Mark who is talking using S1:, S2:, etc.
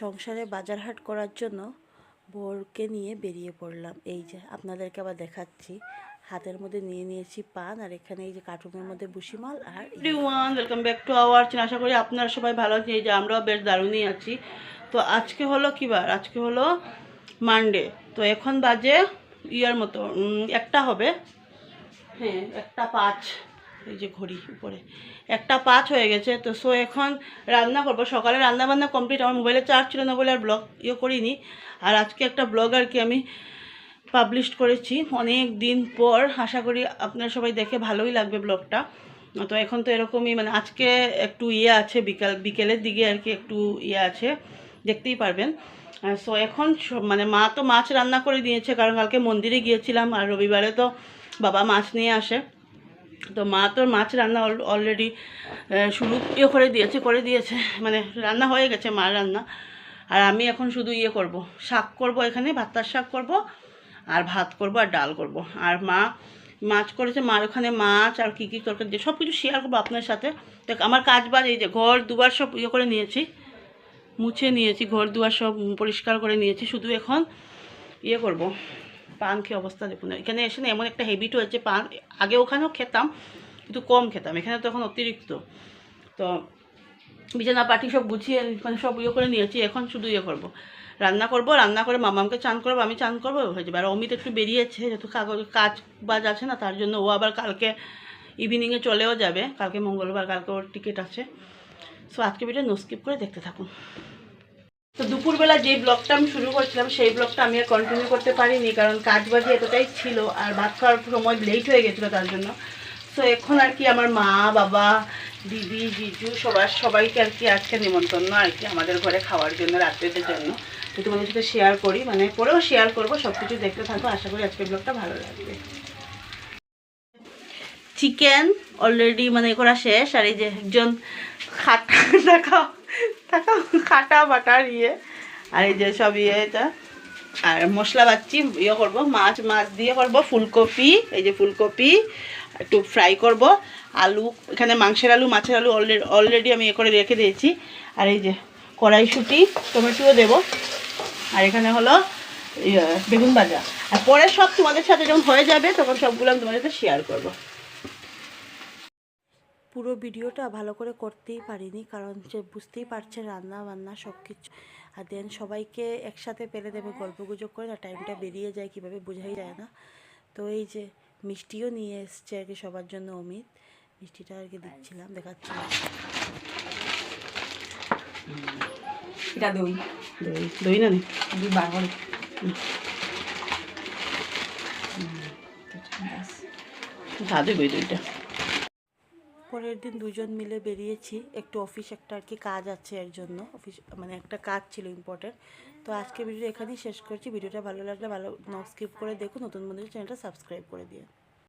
S1: সংসারে বাজার হাট করার জন্য বরকে নিয়ে বেরিয়ে পড়লাম। এই যে আপনাদেরকে আবার দেখাচ্ছি, হাতের মধ্যে নিয়ে নিয়েছি পান, আর এখানে এই যে কার্টুনের মধ্যে ভুসিমাল। আর
S2: everyone, welcome back to our channel. আশা করি আপনারা সবাই ভালো আছেন। এই যে আমরাও বেশ দারুণই আছি। তো আজকে হলো কী বার? আজকে হলো মানডে। তো এখন বাজে ইয়ার মতো একটা হবে, হ্যাঁ 1:05। এই যে ঘড়ি উপরে 1:05 হয়ে গেছে। তো এখন রান্না করবো। সকালে রান্না বান্না কমপ্লিট। আমার মোবাইলে চার্জ ছিল না বলে আর ব্লগ করিনি। আর আজকে একটা ব্লগ আর কি আমি পাবলিশ করেছি অনেক দিন পর। আশা করি আপনারা সবাই দেখে ভালোই লাগবে ব্লগটা। তো এখন তো এরকমই, মানে আজকে একটু আছে, বিকেলের দিকে আর কি একটু আছে, দেখতেই পারবেন। সো এখন মানে মা তো মাছ রান্না করে দিয়েছে, কারণ কালকে মন্দিরে গিয়েছিলাম আর রবিবারে তো বাবা মাছ নিয়ে আসে। তো মা তো মাছ রান্না অলরেডি শুরু করে দিয়েছে, মানে রান্না হয়ে গেছে মার রান্না। আর আমি এখন শুধু করব, শাক করব, এখানে ভাতটার শাক করব আর ভাত করব আর ডাল করব। আর মা মাছ করেছে, মার ওখানে মাছ আর কী কী তরকারি দিয়ে সব কিছু শেয়ার করবো আপনার সাথে। দেখ আমার কাজ বাজ এই যে ঘর দুয়ার সব করে নিয়েছি, মুছে নিয়েছি, ঘর দুয়ার সব পরিষ্কার করে নিয়েছি। শুধু এখন করব। পান খেয়ে অবস্থা দেখুন। এখানে এসে না এমন একটা হ্যাবিট হয়েছে, পান আগে ওখানেও খেতাম কিন্তু কম খেতাম, এখানে তো এখন অতিরিক্ত। তো বিছানা পাটি সব গুছিয়ে মানে সব করে নিয়েছি। এখন শুধু করব, রান্না করব, রান্না করে মামামকে চান করবো, আমি চান করবো, হয়ে যাবে। আর অমিত একটু বেরিয়েছে, যেহেতু কাজ বাজ আছে না, তার জন্য ও আবার কালকে ইভিনিংয়ে চলেও যাবে। কালকে মঙ্গলবার, কালকে ওর টিকিট আছে। সো আজকে ভিডিও নো স্কিপ করে দেখতে থাকুন। তো দুপুরবেলা যে ব্লগটা আমি শুরু করছিলাম সেই ব্লগটা আমি আর কন্টিনিউ করতে পারিনি, কারণ কাজ বাজে এতটাই ছিল আর ভাত খাওয়ার সময় লেট হয়ে গেছিলো তার জন্য। তো এখন আর কি আমার মা, বাবা, দিদি, জিজু সবাইকে আর কি আজকে নিমন্ত্রণ আর কি আমাদের ঘরে খাওয়ার জন্য, রাত্রের জন্য। তো তোমাদের সাথে শেয়ার করি, মানে পরেও শেয়ার করবো, সব কিছু দেখতে থাকবো। আশা করি আজকের ব্লগটা ভালো লাগবে। চিকেন অলরেডি মানে করা শেষ। আর এই যে একজন খাটা বাটার আর এই যে সব এটা আর মশলা বাচ্চি করবো। মাছ দিয়ে করবো। ফুলকপি, এই যে ফুলকপি একটু ফ্রাই করব। আলু, এখানে মাংসের আলু, মাছের আলু অলরেডি আমি করে রেখে দিয়েছি। আর এই যে কড়াইশুঁটি, টমেটোও দেব। আর এখানে হলো বেগুন ভাজা। আর পরে সব তোমাদের সাথে যখন হয়ে যাবে তখন সবগুলো আমি তোমাদের সাথে শেয়ার করবো।
S1: পুরো ভিডিওটা ভালো করে করতেই পারিনি, কারণ যে বুঝতেই পারছেন রান্না বান্না সব কিছু। আর দেন সবাইকে একসাথে পেলে দেবে, গল্প গুজব করে না টাইমটা বেরিয়ে যায় কীভাবে বোঝাই যায় না। তো এই যে মিষ্টিও নিয়ে এসছে আর কি সবার জন্য অমিত। মিষ্টিটা আর কি দিচ্ছিলাম, দেখাচ্ছিলাম।
S2: এটা দই দই দই না দুই বারবার দেবই দইটা।
S1: পরের দিন দুজন মিলে বেরিয়েছি একটু, অফিস একটা আর কি কাজ আছে, এর জন্য অফিস মানে একটা কাজ ছিল ইম্পর্টেন্ট। তো আজকে ভিডিও এখানেই শেষ করছি। ভিডিওটা ভালো লাগলে ভালো স্কিপ করে দেখুন, নতুন বন্ধুদের চ্যানেলটা সাবস্ক্রাইব করে দিও।